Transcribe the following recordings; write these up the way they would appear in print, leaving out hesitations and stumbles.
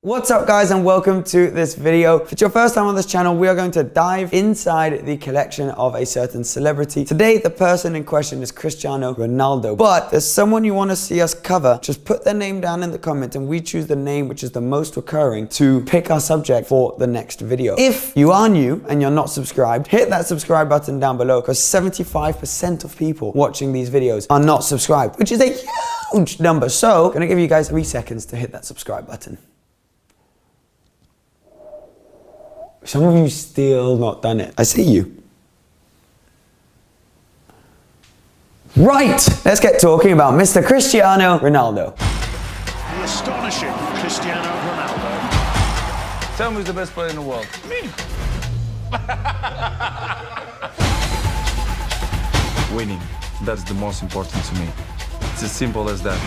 What's up guys, and welcome to this video. If it's your first time on this channel, we are going to dive inside the collection of a certain celebrity. Today, the person in question is Cristiano Ronaldo. But there's someone you want to see us cover. Just put their name down in the comments and we choose the name which is the most recurring to pick our subject for the next video. If you are new and you're not subscribed, hit that subscribe button down below, because 75% of people watching these videos are not subscribed, which is a huge number. So I'm gonna give you guys 3 seconds to hit that subscribe button. Some of you still not done it. I see you. Right, let's get talking about Mr. Cristiano Ronaldo. The astonishing Cristiano Ronaldo. Tell me who's the best player in the world. Me. Winning. That's the most important to me. It's as simple as that.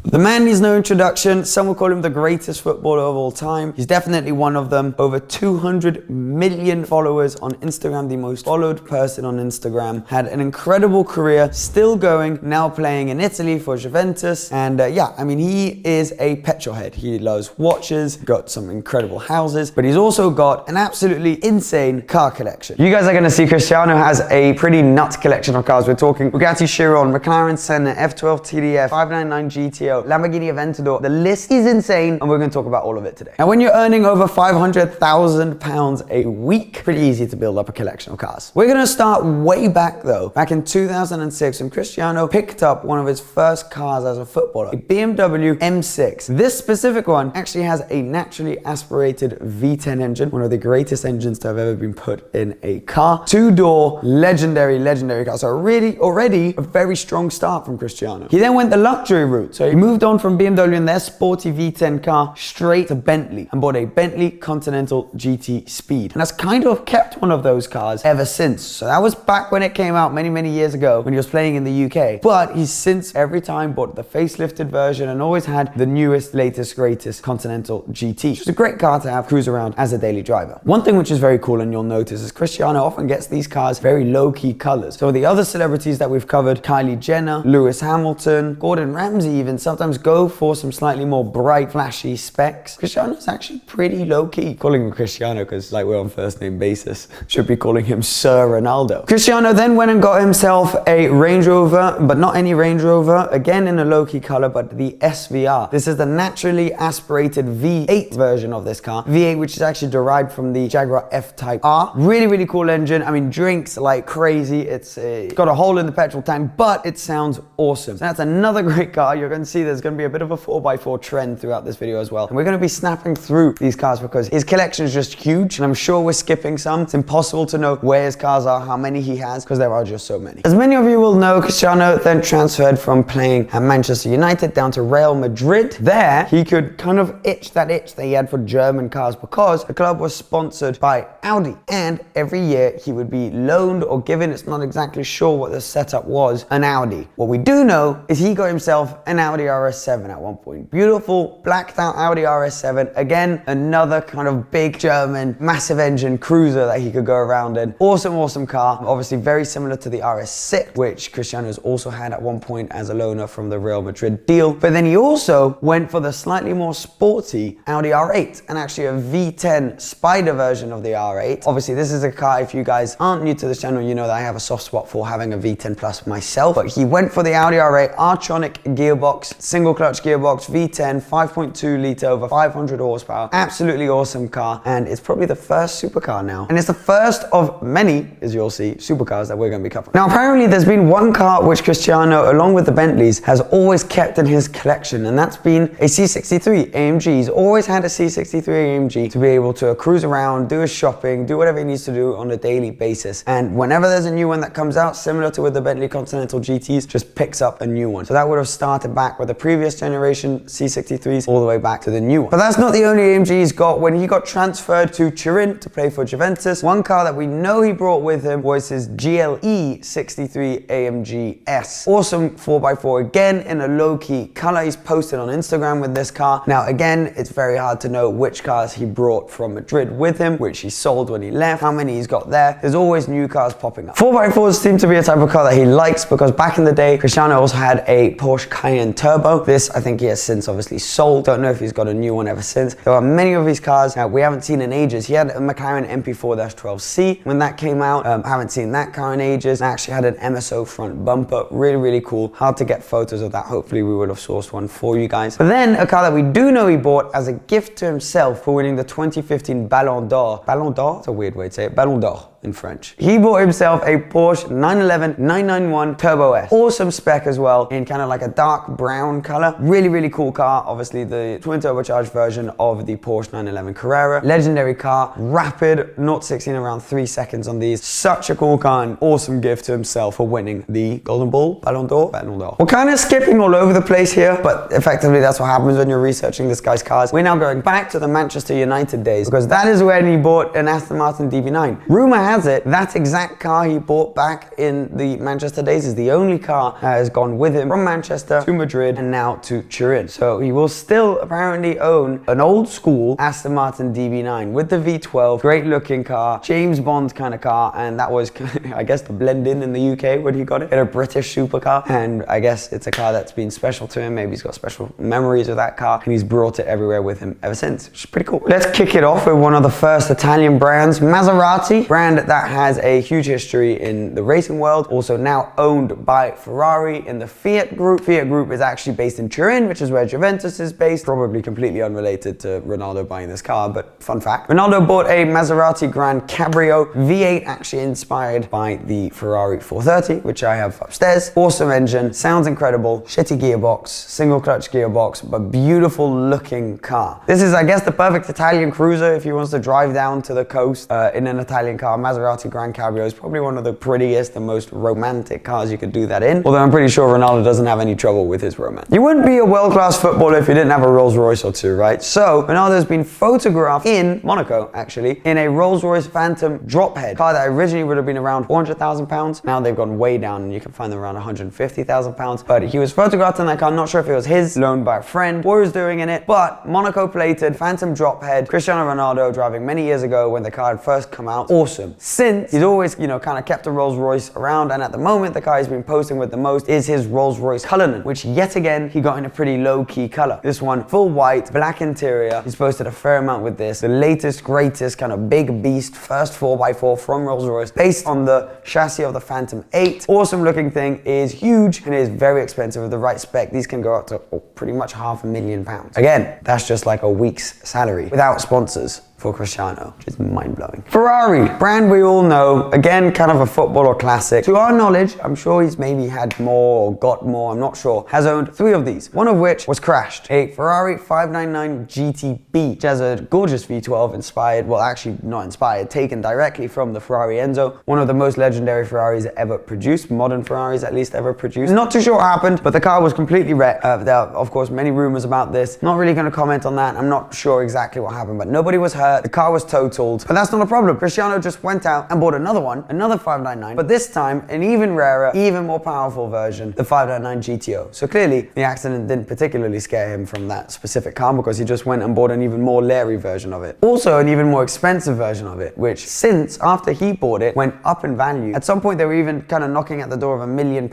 The man needs no introduction. Some will call him the greatest footballer of all time. He's definitely one of them. Over 200 million followers on Instagram, the most followed person on Instagram. Had an incredible career, still going, now playing in Italy for Juventus. And yeah, I mean, he is a petrol head. He loves watches, got some incredible houses, but he's also got an absolutely insane car collection. You guys are gonna see Cristiano has a pretty nuts collection of cars. We're talking Bugatti Chiron, McLaren Senna, F12 TDF, 599 GTO, Lamborghini Aventador. The list is insane, and we're going to talk about all of it today. Now, when you're earning over £500,000 a week, pretty easy to build up a collection of cars. We're going to start way back though, back in 2006, when Cristiano picked up one of his first cars as a footballer, a BMW M6. This specific one actually has a naturally aspirated V10 engine, one of the greatest engines to have ever been put in a car. Two-door, legendary car. So really, already a very strong start from Cristiano. He then went the luxury route. So he moved on from BMW and their sporty V10 car straight to Bentley and bought a Bentley Continental GT Speed. And that's kind of kept one of those cars ever since. So that was back when it came out many years ago when he was playing in the UK. But he's since every time bought the facelifted version and always had the newest, latest, greatest Continental GT. Which is a great car to have cruise around as a daily driver. One thing which is very cool, and you'll notice, is Cristiano often gets these cars very low-key colors. So the other celebrities that we've covered, Kylie Jenner, Lewis Hamilton, Gordon Ramsay even, sometimes go for some slightly more bright, flashy specs. Cristiano's actually pretty low-key. Calling him Cristiano because like we're on first name basis. Should be calling him Sir Ronaldo. Cristiano then went and got himself a Range Rover, but not any Range Rover, again in a low-key color, but the SVR. This is the naturally aspirated V8 version of this car. V8, which is actually derived from the Jaguar F-Type R. Really cool engine. I mean, drinks like crazy. It's got a hole in the petrol tank, but it sounds awesome. So that's another great car. You're going to see there's going to be a bit of a 4x4 trend throughout this video as well. And we're going to be snapping through these cars because his collection is just huge, and I'm sure we're skipping some. It's impossible to know where his cars are, how many he has, because there are just so many. As many of you will know, Cristiano then transferred from playing at Manchester United down to Real Madrid. There, he could kind of itch that he had for German cars, because the club was sponsored by Audi, and every year he would be loaned or given, it's not exactly sure what the setup was, an Audi. What we do know is he got himself an Audi RS7 at one point. Beautiful blacked out Audi RS7. Again, another kind of big German massive engine cruiser that he could go around in. Awesome car. Obviously very similar to the RS6, which Cristiano's also had at one point as a loaner from the Real Madrid deal. But then he also went for the slightly more sporty Audi R8, and actually a V10 Spider version of the R8. Obviously this is a car, if you guys aren't new to this channel, you know that I have a soft spot for having a V10 Plus myself. But he went for the Audi R8 R-tronic gearbox, single clutch gearbox, V10, 5.2 litre, over 500 horsepower. Absolutely awesome car, and it's probably the first supercar now. And it's the first of many, as you'll see, supercars that we're going to be covering. Now, apparently there's been one car which Cristiano, along with the Bentleys, has always kept in his collection, and that's been a C63 AMG. He's always had a C63 AMG to be able to cruise around, do his shopping, do whatever he needs to do on a daily basis. And whenever there's a new one that comes out, similar to with the Bentley Continental GTs, just picks up a new one. So that would have started back with the previous generation C63s all the way back to the new one. But that's not the only AMG he's got. When he got transferred to Turin to play for Juventus, one car that we know he brought with him was his GLE 63 AMG S. Awesome 4x4, again in a low-key color. He's posted on Instagram with this car. Now again, it's very hard to know which cars he brought from Madrid with him, which he sold when he left, how many he's got there. There's always new cars popping up. 4x4s seem to be a type of car that he likes, because back in the day, Cristiano also had a Porsche Cayenne Turbo turbo. This, I think he has since obviously sold. Don't know if he's got a new one ever since. There are many of these cars we haven't seen in ages. He had a McLaren MP4-12C when that came out. Haven't seen that car in ages. I actually had an MSO front bumper. Really, really cool. Hard to get photos of that. Hopefully we would have sourced one for you guys. But then a car that we do know he bought as a gift to himself for winning the 2015 Ballon d'Or. Ballon d'Or? It's a weird way to say it. Ballon d'Or in French. He bought himself a Porsche 911 991 Turbo S. Awesome spec as well, in kind of like a dark brown color. Really, really cool car. Obviously the twin turbocharged version of the Porsche 911 Carrera. Legendary car, rapid, 0-16 around 3 seconds on these. Such a cool car, and awesome gift to himself for winning the Golden Ball, Ballon d'Or, Ballon d'Or. We're kind of skipping all over the place here, but effectively that's what happens when you're researching this guy's cars. We're now going back to the Manchester United days, because that is when he bought an Aston Martin DB9. Rumor has it, that exact car he bought back in the Manchester days is the only car that has gone with him from Manchester to Madrid and now to Turin. So he will still apparently own an old school Aston Martin DB9 with the V12, great looking car, James Bond kind of car, and that was, I guess, the blend in the UK when he got it. A British supercar, and I guess it's a car that's been special to him. Maybe he's got special memories of that car, and he's brought it everywhere with him ever since, which is pretty cool. Let's kick it off with one of the first Italian brands, Maserati, brand that has a huge history in the racing world, also now owned by Ferrari in the Fiat Group. Fiat Group is actually based in Turin, which is where Juventus is based, probably completely unrelated to Ronaldo buying this car, but fun fact. Ronaldo bought a Maserati Grand Cabrio V8, actually inspired by the Ferrari 430, which I have upstairs. Awesome engine, sounds incredible, shitty gearbox, single clutch gearbox, but beautiful looking car. This is, I guess, the perfect Italian cruiser if he wants to drive down to the coast in an Italian car. Maserati Grand Cabrio is probably one of the prettiest and most romantic cars you could do that in, although I'm pretty sure Ronaldo doesn't have any trouble with his romance. You wouldn't be a world-class footballer if you didn't have a Rolls Royce or two, right? So Ronaldo's been photographed in Monaco, actually, in a Rolls Royce Phantom Drophead car that originally would have been around £400,000. Now they've gone way down and you can find them around £150,000. But he was photographed in that car. Not sure if it was his, loaned by a friend, or he was doing in it, but Monaco plated Phantom Drophead, Cristiano Ronaldo driving many years ago when the car had first come out. Awesome. Since he's always, kind of kept a Rolls Royce around, and at the moment the car he's been posting with the most is his Rolls Royce Cullinan, which yet again he got in a pretty low-key color. This one, full white, black interior. He's posted a fair amount with this. The latest, greatest kind of big beast, first 4x4 from Rolls Royce, based on the chassis of the Phantom 8. Awesome looking thing, is huge, and is very expensive. With the right spec, these can go up to pretty much £500,000. Again, that's just like a week's salary without sponsors for Cristiano, which is mind-blowing. Ferrari, brand we all know, again, kind of a footballer classic. To our knowledge, I'm sure he's maybe had more or got more, I'm not sure, has owned 3 of these, one of which was crashed. A Ferrari 599 GTB, which has a gorgeous V12 inspired, well actually not inspired, taken directly from the Ferrari Enzo, one of the most legendary Ferraris ever produced, modern Ferraris at least ever produced. Not too sure what happened, but the car was completely wrecked. There are, of course, many rumors about this. Not really going to comment on that. I'm not sure exactly what happened, but nobody was hurt. The car was totaled, but that's not a problem. Cristiano just went out and bought another one, another 599, but this time an even rarer, even more powerful version, the 599 GTO. So clearly the accident didn't particularly scare him from that specific car, because he just went and bought an even more leery version of it. Also an even more expensive version of it, which since after he bought it went up in value. At some point they were even kind of knocking at the door of £1 million,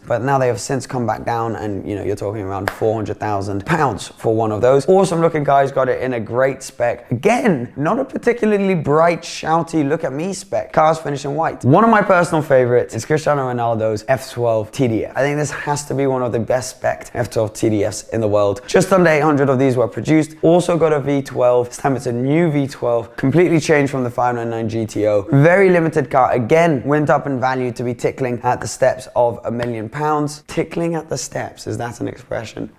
but now they have since come back down, and you're talking around £400,000 for one of those. Awesome looking guys, got it in a great spec. Again, not a particularly bright, shouty, look at me spec. Car's finished in white. One of my personal favorites is Cristiano Ronaldo's F12 TDF. I think this has to be one of the best spec F12 TDFs in the world. Just under 800 of these were produced. Also got a V12. This time it's a new V12, completely changed from the 599 GTO. Very limited car. Again, went up in value to be tickling at the steps of £1 million. Tickling at the steps, is that an expression?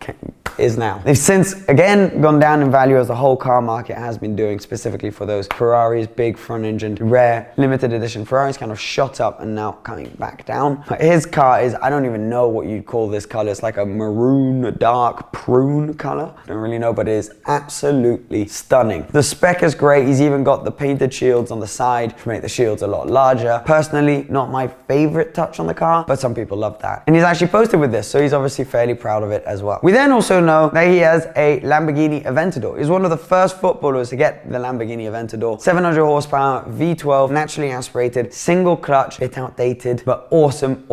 Is now. They've since again gone down in value, as the whole car market has been doing, specifically for those Ferraris, big front engine, rare, limited edition Ferraris, kind of shot up and now coming back down. His car is, I don't even know what you'd call this color. It's like a maroon, a dark prune color. I don't really know, but it is absolutely stunning. The spec is great. He's even got the painted shields on the side to make the shields a lot larger. Personally, not my favorite touch on the car, but some people love that. And he's actually posted with this, so he's obviously fairly proud of it as well. We then also know that he has a Lamborghini Aventador. He's one of the first footballers to get the Lamborghini Aventador. 700 horsepower, V12, naturally aspirated, single clutch, bit outdated, but awesome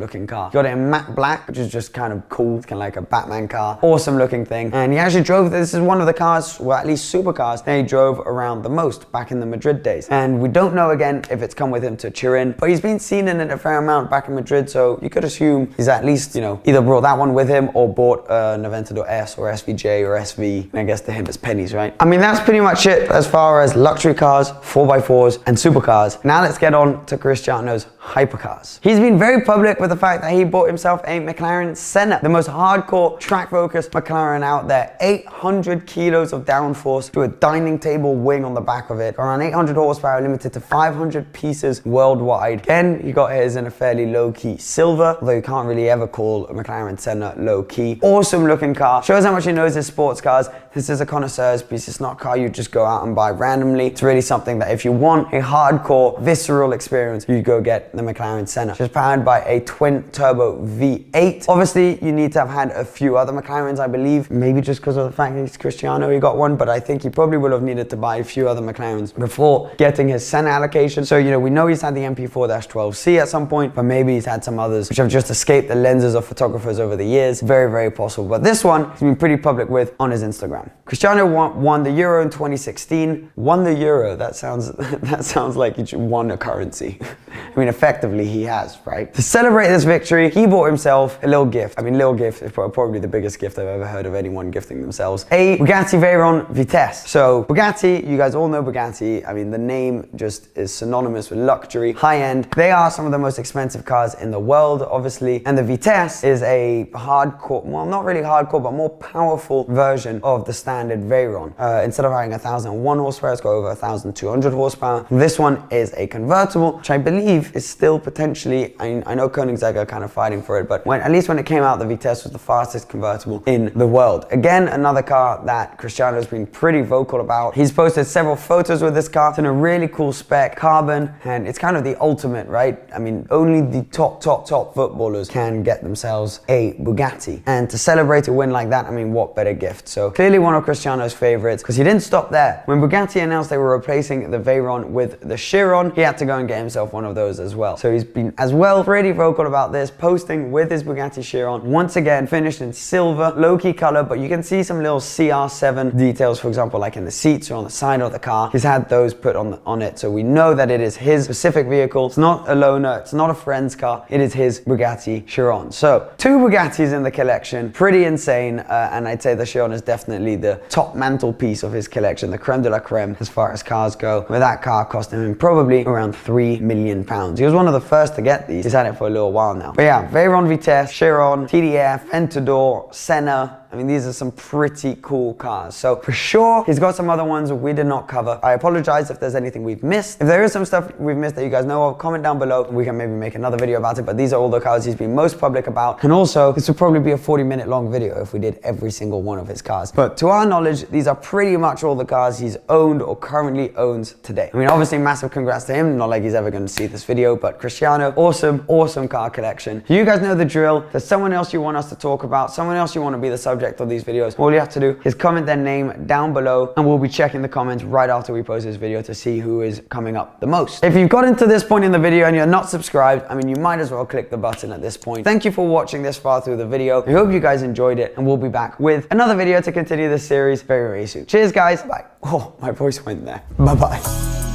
looking car. Got it in matte black, which is just kind of cool. It's kind of like a Batman car. Awesome looking thing. And he actually drove, this is one of the cars, well at least supercars, that he drove around the most back in the Madrid days. And we don't know again if it's come with him to Turin, but he's been seen in it a fair amount back in Madrid, so you could assume he's at least, you know, either brought that one with him or bought an Aventador S or SVJ or SV. And I guess to him it's pennies, right? I mean, that's pretty much it as far as luxury cars, 4x4s, and supercars. Now let's get on to Cristiano's hypercars. He's been very public with the fact that he bought himself a McLaren Senna, the most hardcore track-focused McLaren out there. 800 kilos of downforce to a dining table wing on the back of it. Around 800 horsepower, limited to 500 pieces worldwide. Again, he got his in a fairly low-key silver, although you can't really ever call a McLaren Senna low-key. Awesome looking car. Shows how much he knows his sports cars. This is a connoisseur's piece. It's not a car you just go out and buy randomly. It's really something that if you want a hardcore, visceral experience, you go get the McLaren Senna. It's powered by a twin-turbo V8. Obviously, you need to have had a few other McLarens, I believe. Maybe just because of the fact that he's Cristiano, he got one, but I think he probably would have needed to buy a few other McLarens before getting his Senna allocation. So, you know, we know he's had the MP4-12C at some point, but maybe he's had some others which have just escaped the lenses of photographers over the years. Very possible. But this one he's been pretty public with on his Instagram. Cristiano won the Euro in 2016. Won the Euro. That sounds like he won a currency. I mean, effectively he has, right? To celebrate this victory, he bought himself a little gift. I mean, little gift is probably the biggest gift I've ever heard of anyone gifting themselves. A Bugatti Veyron Vitesse. So Bugatti, you guys all know Bugatti. I mean, the name just is synonymous with luxury, high-end. They are some of the most expensive cars in the world, obviously. And the Vitesse is a hardcore, well, not really hardcore, but more powerful version of the standard Veyron. Instead of having 1,001 horsepower, it's got over 1,200 horsepower. This one is a convertible, which I believe is still potentially, I know Koenigsegg are kind of fighting for it, but at least when it came out, the Vitesse was the fastest convertible in the world. Again, another car that Cristiano has been pretty vocal about. He's posted several photos with this car. It's in a really cool spec, carbon, and it's kind of the ultimate, right? I mean, only the top footballers can get themselves a Bugatti. And to celebrate a win like that, I mean, what better gift? So clearly one of Cristiano's favorites, because he didn't stop there. When Bugatti announced they were replacing the Veyron with the Chiron, he had to go and get himself one of those as well. So he's been as well pretty vocal about this, posting with his Bugatti Chiron, once again finished in silver, low-key color, but you can see some little CR7 details, for example, like in the seats or on the side of the car. He's had those put on it, so we know that it is his specific vehicle. It's not a loaner, it's not a friend's car, it is his Bugatti Chiron. So 2 Bugattis in the collection, pretty insane, and I'd say the Chiron is definitely the top mantelpiece of his collection, the creme de la creme as far as cars go, with that car costing him probably around £3 million. He was one of the first to get these. He's had it for a little while now. But yeah, Veyron Vitesse, Chiron, TDF, Aventador, Senna. I mean, these are some pretty cool cars. So for sure, he's got some other ones we did not cover. I apologize if there's anything we've missed. If there is some stuff we've missed that you guys know of, comment down below. We can maybe make another video about it, but these are all the cars he's been most public about. And also, this would probably be a 40-minute long video if we did every single one of his cars. But to our knowledge, these are pretty much all the cars he's owned or currently owns today. I mean, obviously, massive congrats to him. Not like he's ever going to see this video, but Cristiano, awesome car collection. You guys know the drill. There's someone else you want us to talk about, someone else you want to be the subject of these videos. All you have to do is comment their name down below, and we'll be checking the comments right after we post this video to see who is coming up the most. If you've gotten to this point in the video and you're not subscribed, I mean, you might as well click the button at this point. Thank you for watching this far through the video. I hope you guys enjoyed it, and we'll be back with another video to continue this series very soon. Cheers, guys. Bye. Oh, my voice went there. Bye-bye.